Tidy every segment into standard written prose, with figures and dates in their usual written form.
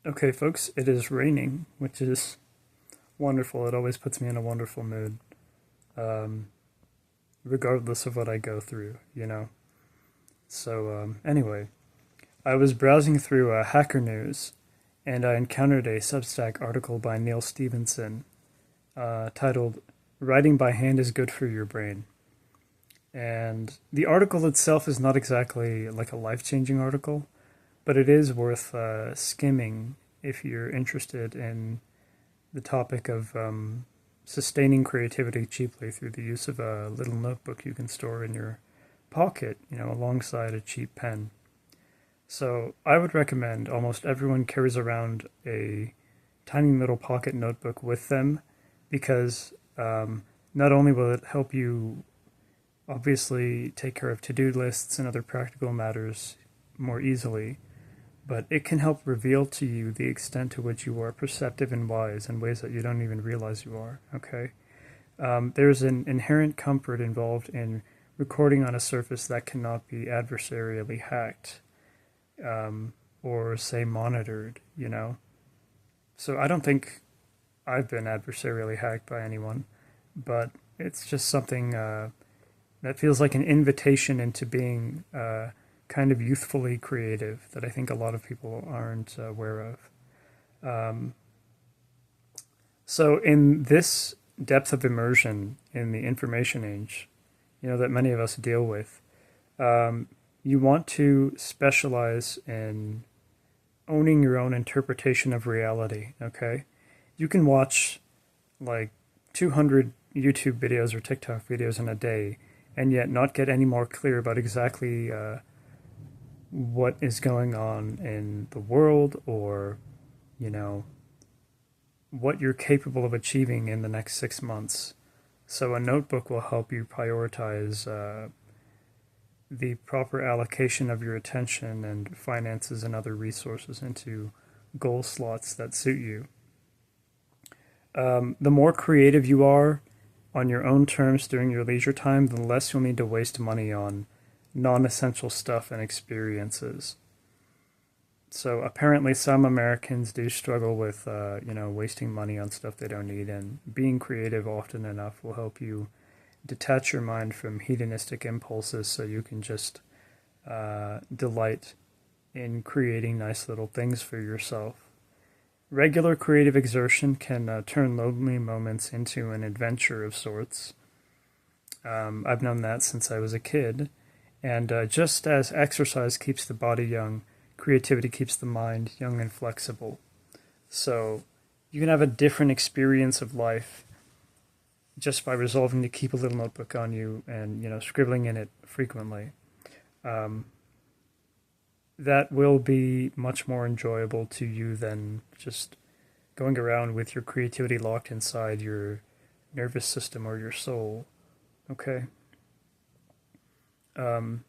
Okay, folks, it is raining, which is wonderful. It always puts me in a wonderful mood, um, regardless of what I go through, you know? Anyway, I was browsing through Hacker News and I encountered a Substack article by Neil Stevenson titled Writing by Hand is Good for Your Brain. And the article itself is not exactly like a life changing article, but it is worth skimming if you're interested in the topic of sustaining creativity cheaply through the use of a little notebook you can store in your pocket, alongside a cheap pen. So I would recommend almost everyone carries around a tiny little pocket notebook with them because not only will it help you obviously take care of to-do lists and other practical matters more easily, but it can help reveal to you the extent to which you are perceptive and wise in ways that you don't even realize you are. Okay, there's an inherent comfort involved in recording on a surface that cannot be adversarially hacked, or say monitored. So I don't think I've been adversarially hacked by anyone, but it's just something that feels like an invitation into being kind of youthfully creative that I think a lot of people aren't aware of. Um, so, in this depth of immersion in the information age, that many of us deal with, um, you want to specialize in owning your own interpretation of reality, okay? You can watch like 200 YouTube videos or TikTok videos in a day and yet not get any more clear about exactly what is going on in the world or, you know, what you're capable of achieving in the next 6 months. So a notebook will help you prioritize the proper allocation of your attention and finances and other resources into goal slots that suit you. The more creative you are on your own terms during your leisure time, the less you'll need to waste money on non essential stuff and experiences. So apparently, some Americans do struggle with, wasting money on stuff they don't need, and being creative often enough will help you detach your mind from hedonistic impulses, so you can just delight in creating nice little things for yourself. Regular creative exertion can turn lonely moments into an adventure of sorts. I've known that since I was a kid. And just as exercise keeps the body young, creativity keeps the mind young and flexible. So you can have a different experience of life just by resolving to keep a little notebook on you and scribbling in it frequently. Um, that will be much more enjoyable to you than just going around with your creativity locked inside your nervous system or your soul. Okay. Um,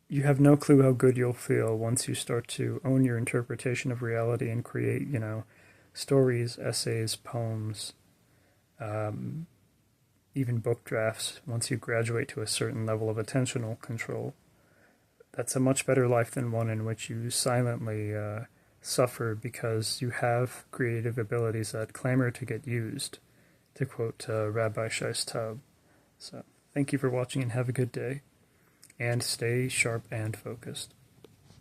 you have no clue how good you'll feel once you start to own your interpretation of reality and create, stories, essays, poems, um, even book drafts once you graduate to a certain level of attentional control. That's a much better life than one in which you silently suffer because you have creative abilities that clamor to get used, to quote Rabbi Shais Taub. So, thank you for watching and have a good day. And stay sharp and focused.